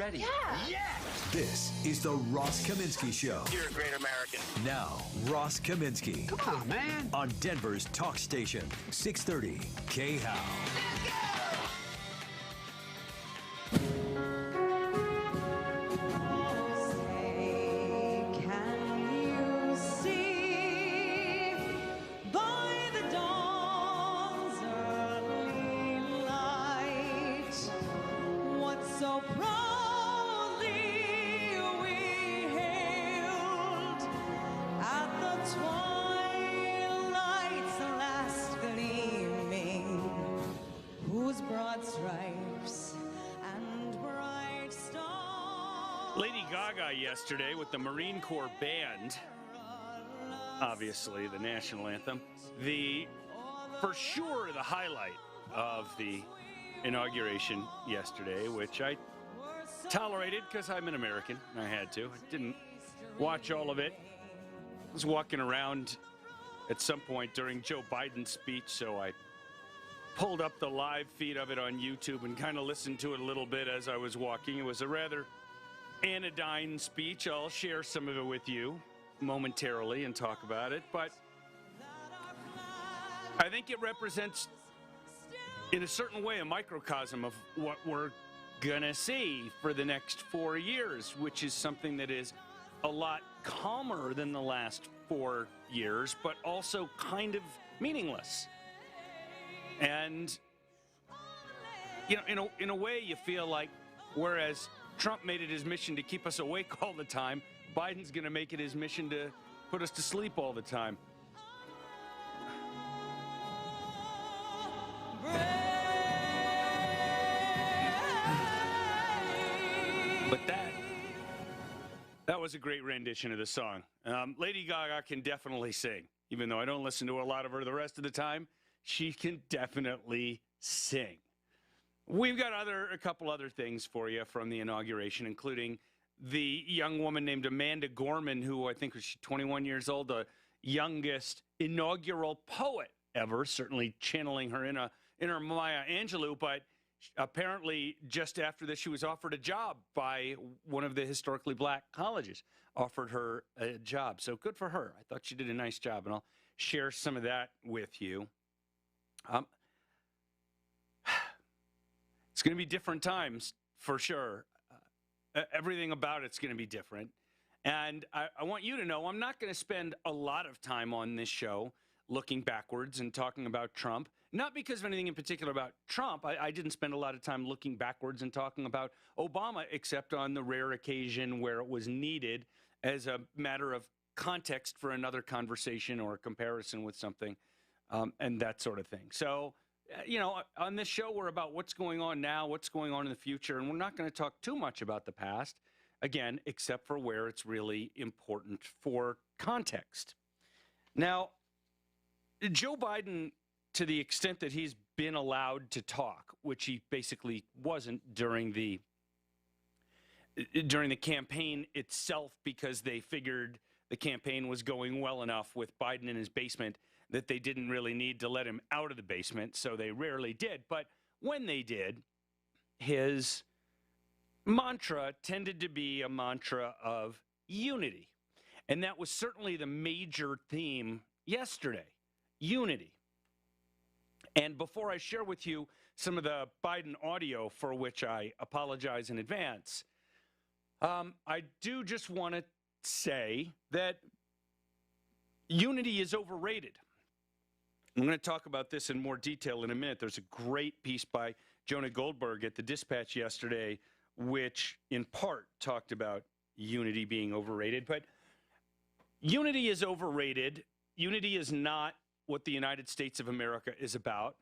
ready? Yeah! This is the Ross Kaminsky Show. You're a great American. Now, Ross Kaminsky. Come on, man. On Denver's talk station, 630 KHOW. Lady Gaga yesterday with the Marine Corps Band, obviously the national anthem, for sure the highlight of the inauguration yesterday, which I tolerated because I'm an American and I had to. I didn't watch all of it. I was walking around at some point during Joe Biden's speech, so I pulled up the live feed of it on YouTube and kind of listened to it a little bit as I was walking. It was a rather anodyne speech. I'll share some of it with you momentarily and talk about it, but I think it represents, in a certain way, a microcosm of what we're gonna see for the next 4 years, which is something that is a lot calmer than the last 4 years, but also kind of meaningless. And, you know, in a way, you feel like, whereas Trump made it his mission to keep us awake all the time, Biden's going to make it his mission to put us to sleep all the time. But that was a great rendition of the song. Lady Gaga can definitely sing. Even though I don't listen to a lot of her the rest of the time, she can definitely sing. We've got a couple other things for you from the inauguration, including the young woman named Amanda Gorman, who I think was 21 years old, the youngest inaugural poet ever, certainly channeling her inner Maya Angelou, but apparently just after this she was offered a job by one of the historically black colleges, offered her a job. So good for her. I thought she did a nice job, and I'll share some of that with you. It's going to be different times, for sure. Everything about it's going to be different. And I want you to know I'm not going to spend a lot of time on this show looking backwards and talking about Trump. Not because of anything in particular about Trump. I didn't spend a lot of time looking backwards and talking about Obama, except on the rare occasion where it was needed as a matter of context for another conversation or a comparison with something, and that sort of thing. So, you know, on this show, we're about what's going on now, what's going on in the future, and we're not going to talk too much about the past, again, except for where it's really important for context. Now, Joe Biden, to the extent that he's been allowed to talk, which he basically wasn't during the campaign itself, because they figured the campaign was going well enough with Biden in his basement that they didn't really need to let him out of the basement, so they rarely did. But when they did, his mantra tended to be a mantra of unity. And that was certainly the major theme yesterday, unity. And before I share with you some of the Biden audio, for which I apologize in advance, I do just want to say that unity is overrated. I'm going to talk about this in more detail in a minute. There's a great piece by Jonah Goldberg at the Dispatch yesterday, which in part talked about unity being overrated. But unity is overrated. Unity is not what the United States of America is about.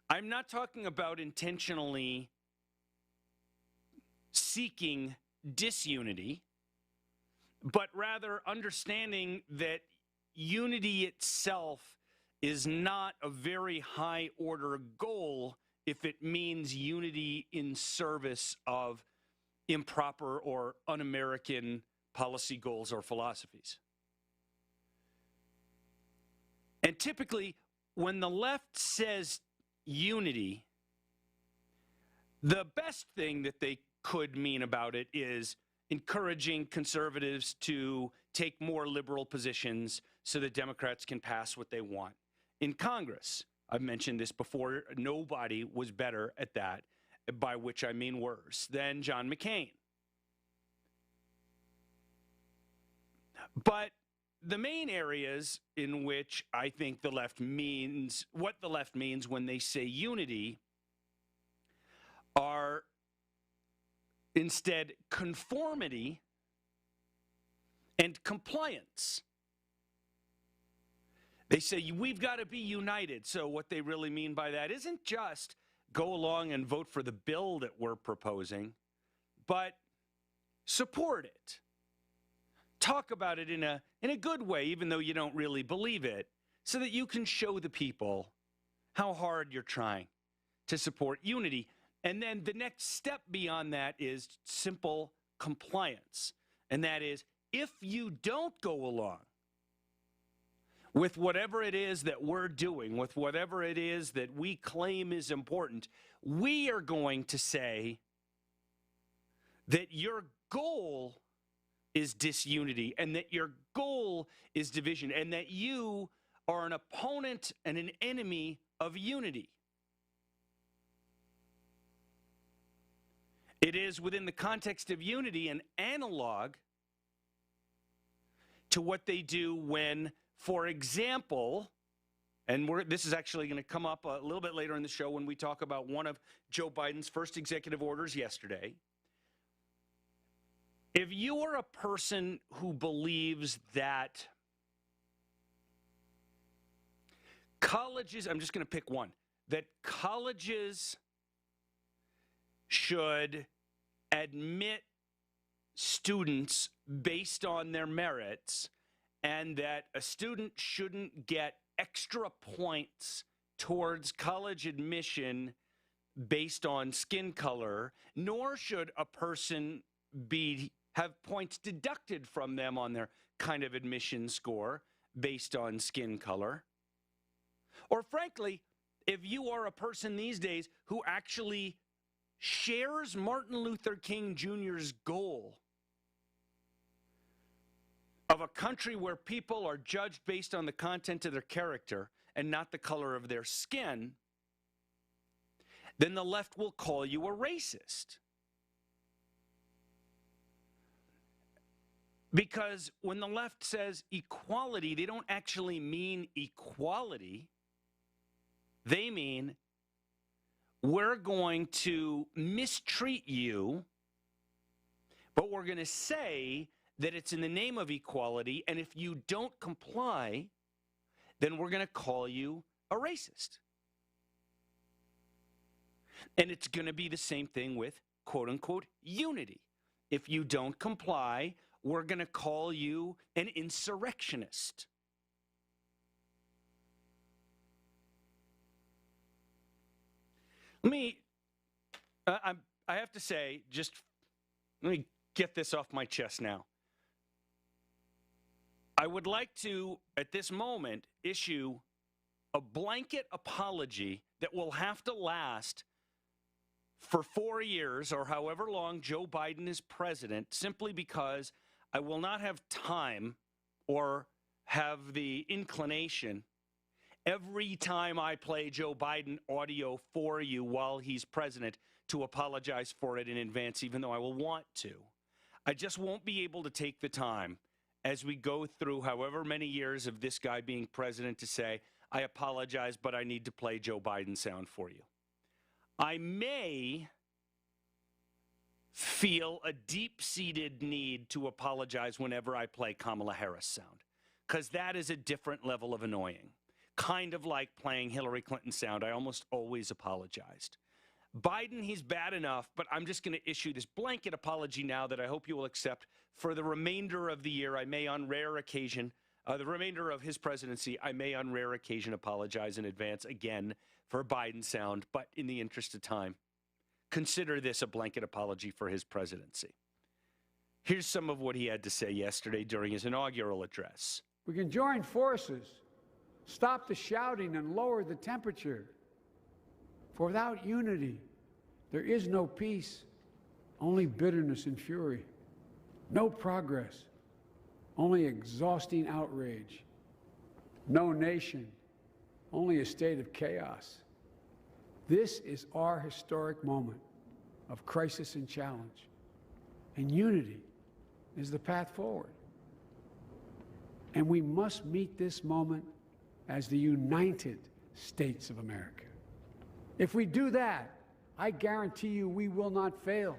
I'm not talking about intentionally seeking disunity, but rather understanding that unity itself is not a very high order goal if it means unity in service of improper or un-American policy goals or philosophies. And typically, when the left says unity, the best thing that they could mean about it is encouraging conservatives to take more liberal positions so that Democrats can pass what they want. In Congress, I've mentioned this before, nobody was better at that, by which I mean worse, than John McCain. But the main areas in which I think the left means, what the left means when they say unity, are instead conformity and compliance. They say we've got to be united. So what they really mean by that isn't just go along and vote for the bill that we're proposing, but support it. Talk about it in a good way, even though you don't really believe it, so that you can show the people how hard you're trying to support unity. And then the next step beyond that is simple compliance. And that is, if you don't go along with whatever it is that we're doing, with whatever it is that we claim is important, we are going to say that your goal is disunity and that your goal is division and that you are an opponent and an enemy of unity. It is within the context of unity an analog to what they do when, for example, and this is actually going to come up a little bit later in the show when we talk about one of Joe Biden's first executive orders yesterday. If you are a person who believes that colleges, I'm just going to pick one, that colleges should admit students based on their merits and that a student shouldn't get extra points towards college admission based on skin color, nor should a person have points deducted from them on their kind of admission score based on skin color. Or frankly, if you are a person these days who actually shares Martin Luther King Jr.'s goal of a country where people are judged based on the content of their character and not the color of their skin, then the left will call you a racist. Because when the left says equality, they don't actually mean equality. They mean we're going to mistreat you, but we're going to say that it's in the name of equality, and if you don't comply, then we're going to call you a racist. And it's going to be the same thing with quote-unquote unity. If you don't comply, we're going to call you an insurrectionist. I have to say, let me get this off my chest now. I would like to, at this moment, issue a blanket apology that will have to last for 4 years or however long Joe Biden is president, simply because I will not have time or have the inclination every time I play Joe Biden audio for you while he's president to apologize for it in advance, even though I will want to. I just won't be able to take the time as we go through however many years of this guy being president to say, I apologize, but I need to play Joe Biden sound for you. I may feel a deep-seated need to apologize whenever I play Kamala Harris sound, because that is a different level of annoying. Kind of like playing Hillary Clinton sound. I almost always apologized. Biden, he's bad enough, but I'm just going to issue this blanket apology now that I hope you will accept for the remainder of the year. I may on rare occasion, the remainder of his presidency, I may on rare occasion apologize in advance again for Biden sound, but in the interest of time, consider this a blanket apology for his presidency. Here's some of what he had to say yesterday during his inaugural address. We can join forces, stop the shouting, and lower the temperature. For without unity, there is no peace, only bitterness and fury. No progress, only exhausting outrage. No nation, only a state of chaos. This is our historic moment of crisis and challenge, and unity is the path forward. And we must meet this moment as the United States of America. If we do that, I guarantee you we will not fail.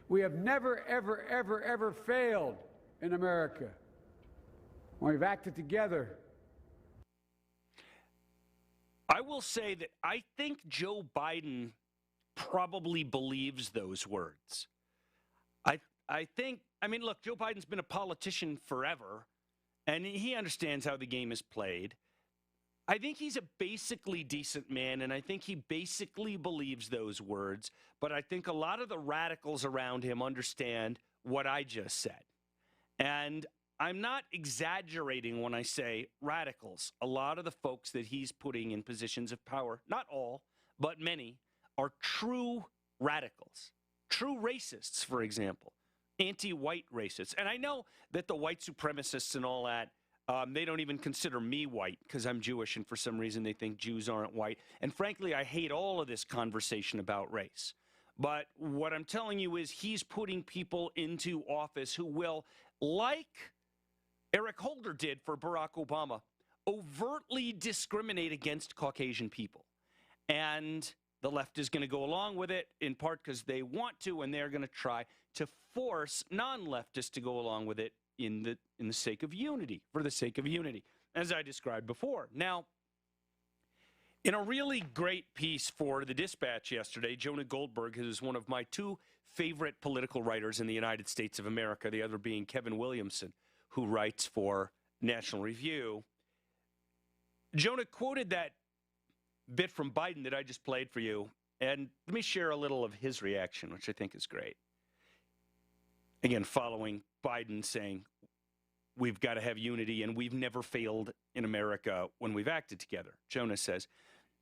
We have never, ever, ever, ever failed in America when we've acted together. I will say that I think Joe Biden probably believes those words. I think, I mean, look, Joe Biden's been a politician forever, and he understands how the game is played. I think he's a basically decent man, and I think he basically believes those words, but I think a lot of the radicals around him understand what I just said. And I'm not exaggerating when I say radicals. A lot of the folks that he's putting in positions of power, not all, but many, are true radicals, true racists, for example, anti-white racists. And I know that the white supremacists and all that, they don't even consider me white because I'm Jewish, and for some reason they think Jews aren't white. And frankly, I hate all of this conversation about race. But what I'm telling you is he's putting people into office who will, like Eric Holder did for Barack Obama, overtly discriminate against Caucasian people. And the left is going to go along with it, in part because they want to, and they're going to try to force non-leftists to go along with it in the sake of unity, for the sake of unity, as I described before. Now, in a really great piece for the Dispatch yesterday, Jonah Goldberg, who is one of my two favorite political writers in the United States of America, the other being Kevin Williamson, who writes for National Review, Jonah quoted that bit from Biden that I just played for you, and let me share a little of his reaction, which I think is great. Again, following Biden saying, we've got to have unity, and we've never failed in America when we've acted together. Jonah says,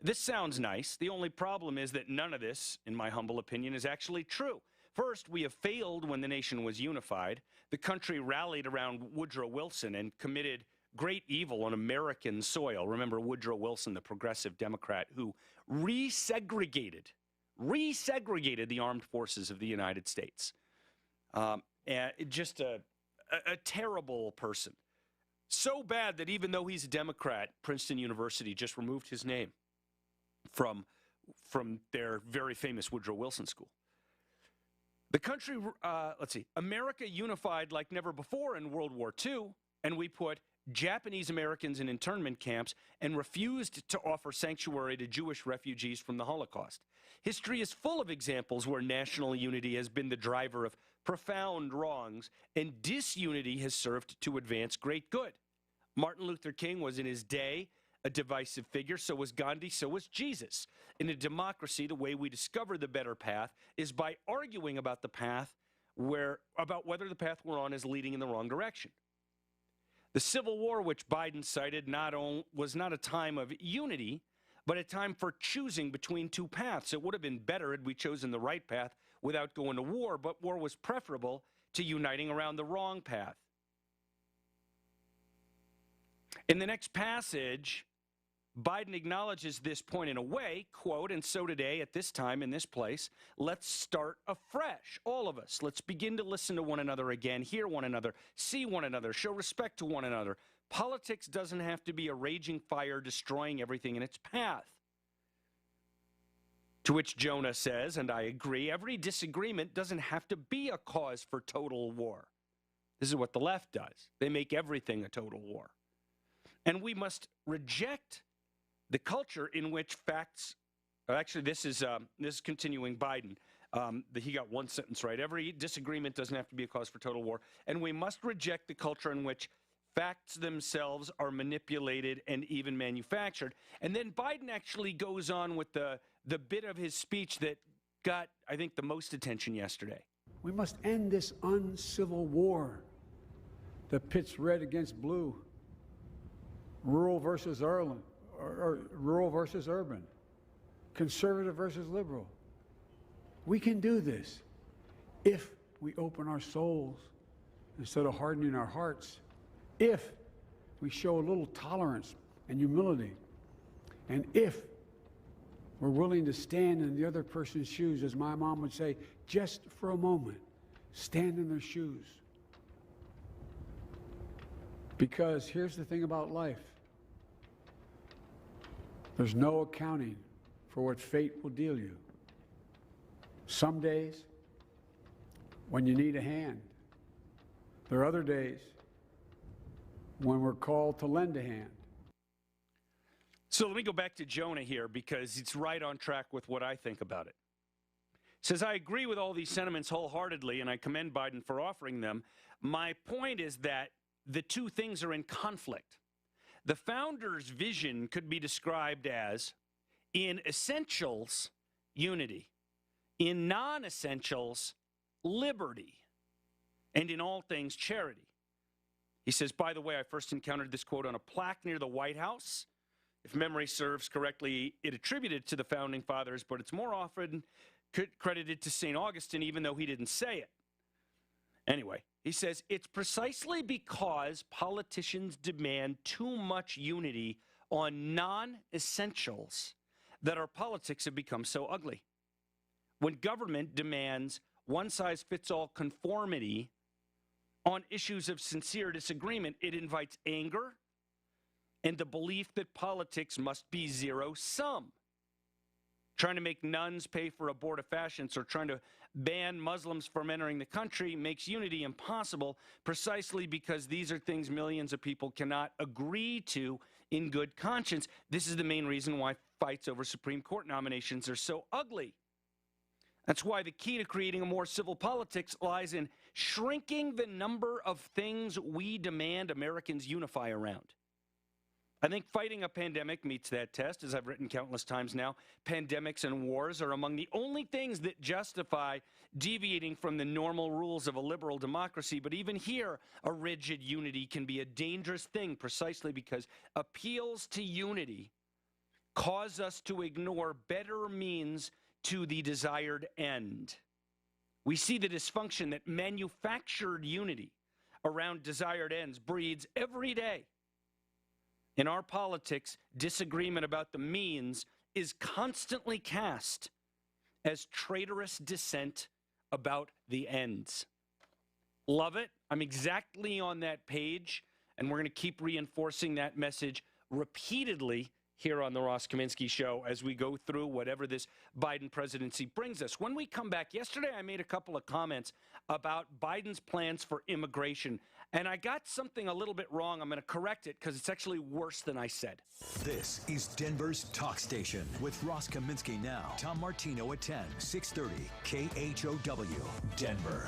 this sounds nice. The only problem is that none of this, in my humble opinion, is actually true. First, we have failed when the nation was unified. The country rallied around Woodrow Wilson and committed great evil on American soil. Remember Woodrow Wilson, the progressive Democrat who resegregated the armed forces of the United States. And just a terrible person. So bad that even though he's a Democrat, Princeton University just removed his name from their very famous Woodrow Wilson School. The country, America unified like never before in World War II, and we put Japanese Americans in internment camps and refused to offer sanctuary to Jewish refugees from the Holocaust. History is full of examples where national unity has been the driver of profound wrongs, and disunity has served to advance great good. Martin Luther King was in his day a divisive figure, so was Gandhi, so was Jesus. In a democracy, the way we discover the better path is by arguing about about whether the path we're on is leading in the wrong direction. The Civil War, which Biden cited, was not a time of unity, but a time for choosing between two paths. It would have been better had we chosen the right path without going to war, but war was preferable to uniting around the wrong path. In the next passage, Biden acknowledges this point in a way, quote, and so today, at this time, in this place, let's start afresh, all of us. Let's begin to listen to one another again, hear one another, see one another, show respect to one another. Politics doesn't have to be a raging fire destroying everything in its path. To which Jonah says, and I agree, every disagreement doesn't have to be a cause for total war. This is what the left does. They make everything a total war. And we must reject the culture in which facts, actually this is continuing Biden. He got one sentence right. Every disagreement doesn't have to be a cause for total war. And we must reject the culture in which facts themselves are manipulated and even manufactured. And then Biden actually goes on with the bit of his speech that got, I think, the most attention yesterday. We must end this uncivil war that pits red against blue, rural versus urban, or rural versus urban, conservative versus liberal. We can do this. if we open our souls instead of hardening our hearts, if we show a little tolerance and humility, and if we're willing to stand in the other person's shoes, as my mom would say, just for a moment, stand in their shoes. Because here's the thing about life. There's no accounting for what fate will deal you. Some days, when you need a hand. There are other days when we're called to lend a hand. So let me go back to Jonah here because it's right on track with what I think about it. It says, I agree with all these sentiments wholeheartedly, and I commend Biden for offering them. My point is that the two things are in conflict. The founder's vision could be described as, in essentials, unity. In non-essentials, liberty. And in all things, charity. He says, by the way, I first encountered this quote on a plaque near the White House. If memory serves correctly, it attributed to the founding fathers, but it's more often credited to St. Augustine, even though he didn't say it. Anyway, he says, it's precisely because politicians demand too much unity on non-essentials that our politics have become so ugly. When government demands one-size-fits-all conformity on issues of sincere disagreement, it invites anger and the belief that politics must be zero-sum. Trying to make nuns pay for abortifacients or trying to ban Muslims from entering the country makes unity impossible precisely because these are things millions of people cannot agree to in good conscience. This is the main reason why fights over Supreme Court nominations are so ugly. That's why the key to creating a more civil politics lies in shrinking the number of things we demand Americans unify around. I think fighting a pandemic meets that test. As I've written countless times now, pandemics and wars are among the only things that justify deviating from the normal rules of a liberal democracy. But even here, a rigid unity can be a dangerous thing precisely because appeals to unity cause us to ignore better means to the desired end. We see the dysfunction that manufactured unity around desired ends breeds every day. In our politics, disagreement about the means is constantly cast as traitorous dissent about the ends. Love it. I'm exactly on that page, and we're going to keep reinforcing that message repeatedly here on the Ross Kaminsky Show as we go through whatever this Biden presidency brings us. When we come back, yesterday I made a couple of comments about Biden's plans for immigration, and I got something a little bit wrong. I'm going to correct it because it's actually worse than I said. This is Denver's Talk Station with Ross Kaminsky now. Tom Martino at 10, 630 KHOW, Denver.